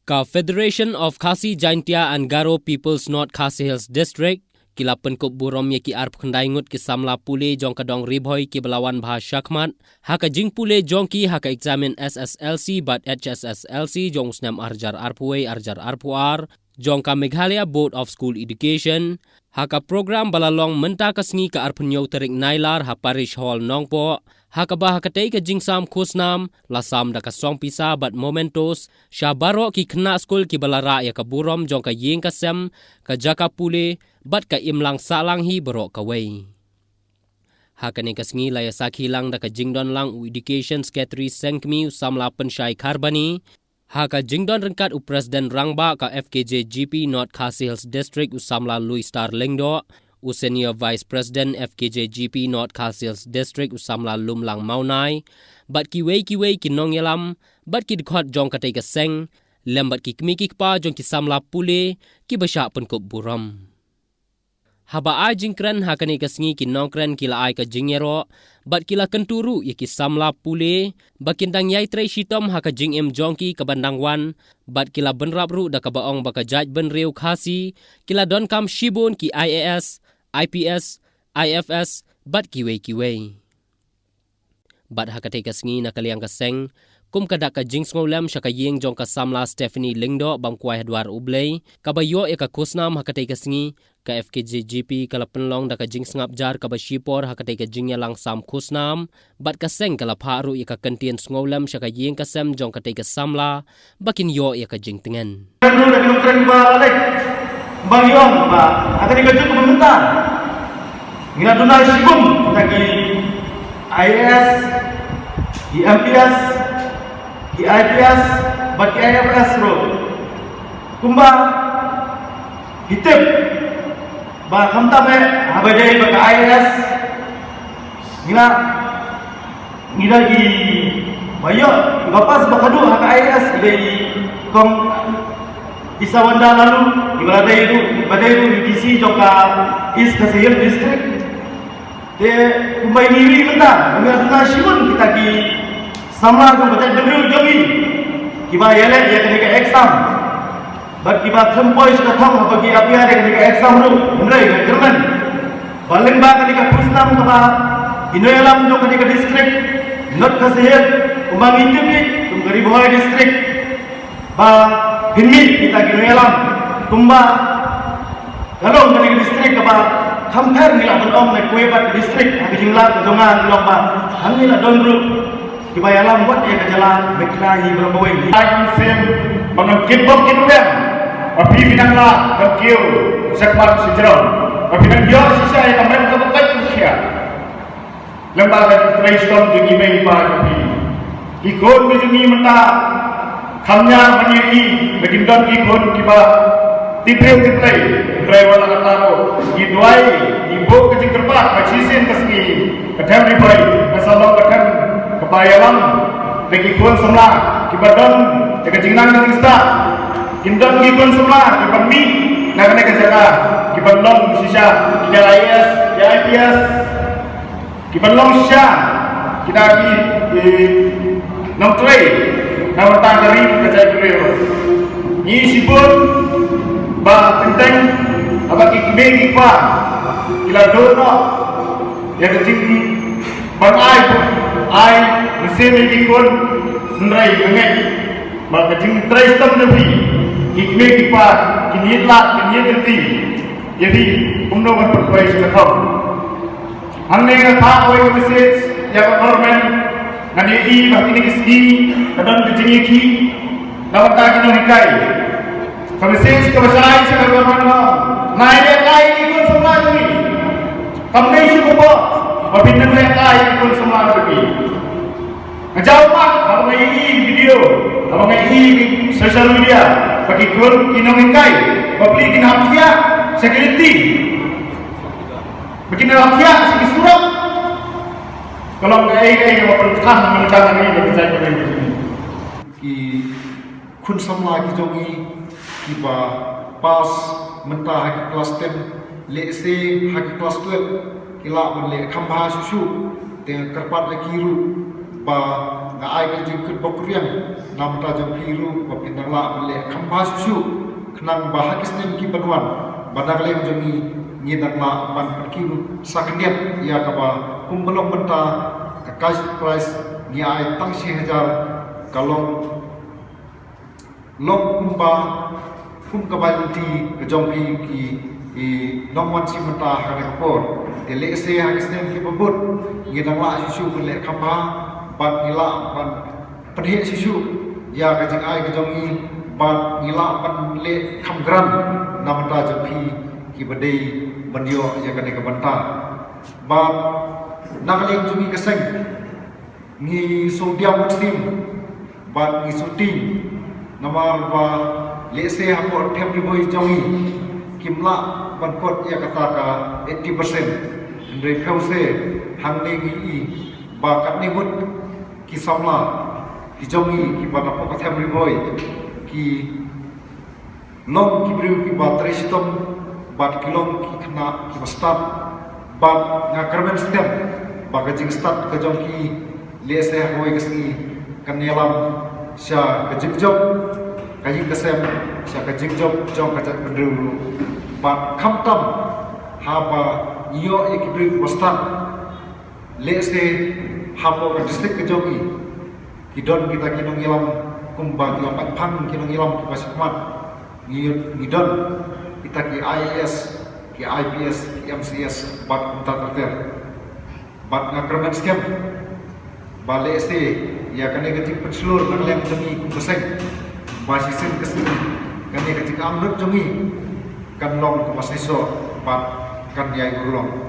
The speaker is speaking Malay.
Ka Federation of Khasi Jaintia and Garo People's North Khasi Hills District kila penkop burom ye ki arp khandai ngut ki samla pule jong kadong ribhoi ki belawan bha shakmat haka jing pule jong ki haka examine SSLC but HSSLC jong snam arjar arpuai arjar arpuar jong ka Meghalaya Board of School Education haka program balalong menta kasngi ka arpunyo terik nailar ha parish hall nongpo haka bah haka tei ka jingsam khusnam lasam da ka song pisa but momentos shabaro ki khna school ki balara ya ka burom jong ka yeng ka sem ka jaka pule but ka imlang salang hi baro ka wei haka ne kasngi la ya sakhi lang da ka jingdon lang u education secretary sengmi samla penshai kharbani haka jingdon rengkat u Presiden Rangba ka FKJ GP North Khasi Hills District usamla Louis Star Lengdo u Senior Vice President FKJ GP North Khasi Hills District usamla Lumlang Maunai bat ki wei kinong yalam bat ki dkhot jong katai ka seng lembat ki kmi ki pa jong ki samla pule ki basha penkop buram haba ai jingkran hakane kasngi ki nongkran kila ai ka jingero bat kila kenturu ye ki samla pule bakindang yai trai shitom haka jing em jongki ka bandangwan bat kila benrap ru da ka baong baka jaj ben reu khasi kila don kam shibon ki IAS IPS IFS bat kiwei bat haka te kasngi na kaliang ka seng kum kada ka jing ngolem shaka yeng jong ka samla Stephanie Lingdo bangkwai hadwar ublei kabayo e ka kusnam haka te kasngi ka FKJ GP kala penlong da ka jing ngap jar ka bashipor haka te ka jing lang sam kusnam bat ka seng kala pharu e ka kantien ngolem shaka yeng ka sem jong ka te ka samla bakin yo e ka jing tengen dulu da kinong kren ba lek bangiyong ba akan ikajut pemerintah ngina dunai sibum tagi IAS IMPS IPS bat IFS ro kumba hitip ba kamta me habajai ba IAS ngina gi bayo bapas bakadu hak IAS idai kong isawanda lalu badai itu DC joka East Khasi Hills District te kumbai niri benda ngina tuna shibun kita gi samar ko batai benru jogi kiba yele ya kene ka exam bak kiba thempoi ska thong bagi apia de kene ka exam ru hendrai ka German balen ba kene ka kusnam ka ba inoyalam jo kene ka district North Khasi Hills umang injemi tum garib hoy district ba hinmi kita inoyalam tumba galong kene ka district ka ba khamkhar nila bandong na kuebat district ha jingla ka jonga nilong ba hangila donru kibayalam buat ya kajalan beklahi berbawai akan sem mengkip bom kinwen api binangla berkiu sekmat sejero api nang dia sisa yang kemarin ke bekai kusia lembaga traistom jungi mei pa api ikon jungi menta khamnya menyiki begindon ikon kiba tipreu tiplei driver kata ko gidwai ibu kecing kerbat macisin kesni kedam ribai masalah kedam kebayalam bagi kun semla kibadon jaga jingnan dengan ista kindon kibun semla kibami nak kena jaga kibadon sisa kita IAS IPS kibadon sisa kita lagi nomtray nama tangari kerja kerja ni sibun ba tentang apa kikme kikpa kila dono yang kecil bangai ai mesin ini pun nrai banget maka jing traistam nabi kikme kikpa kini lah kini nanti jadi umno berpercaya sudah tahu hamne ka tha koi message ya government ngani i bakini kiski kadang kejingi ki nawata kino hikai ka message ka basai sa government mo nai le kai ni kun semua ni kamne su ko Mabinang mereka ikut semua lagi. Ngejauh mak, abang ini video, abang ini social media, bagi kur kinomengkai, beli kinapia security, bikin kinapia segi surat. Kalau ngai pertahan mengejar ini bagi saya bagi ini. Ki kun semua lagi jogi, kiba pas mentah haki kelas 10, lekse haki kelas 12. Kila berle kambah susu dengan kerpat le kiru ba nga ai ka jing kut bok riang nam ta jong piru ba pinala le khamba su khnang ba hakisnem ki banwan badak le jong ni nak la ban perkiru sakniat ya ka ba kumbalong benta ka cash price ni ai tang 10,000 kalong lok kumba kum ka ba ti jong pi ki nongwan si mata ka rekor ele se hakisnem ki babut ni nak la su le khamba ban nila ban pedhe sisu ya ka jing ai ka jong i ban nila ban le kham gran namta japi ki badai bandio ya ka ne ka banta ban nakaleng jumi ka seng ni sodium muslim ban ni suting namar ba le se ha ko them ri boy jong i kimla ban kot ya kata ka 80% ndre phause hang ne gi ba kat ne mut ki samla ki jongi ki bana ko them ri boy ki long ki bru ki ba trestom bat kilong ki khna ki start bat nga karmen stem ba ka jing start ka jong ki le se hoy ka si kanelam sha ka jing job ka jing kasem sha ka jing job jong ka tak bru bat kham tam ha ba yo ek bru ba start le se hapo ka district ka jogi kidon kita kinong ilam kumba ilam patpang kinong ilam ki pasikmat ngidon kita ki IAS ki IPS ki MCS bat kunta terter bat ngakermen skem bale se ya kane gati penselur naglem jami kumpeseng basi sen kesini kane gati amrut jami kan long ku pasiso bat kan yai gurulong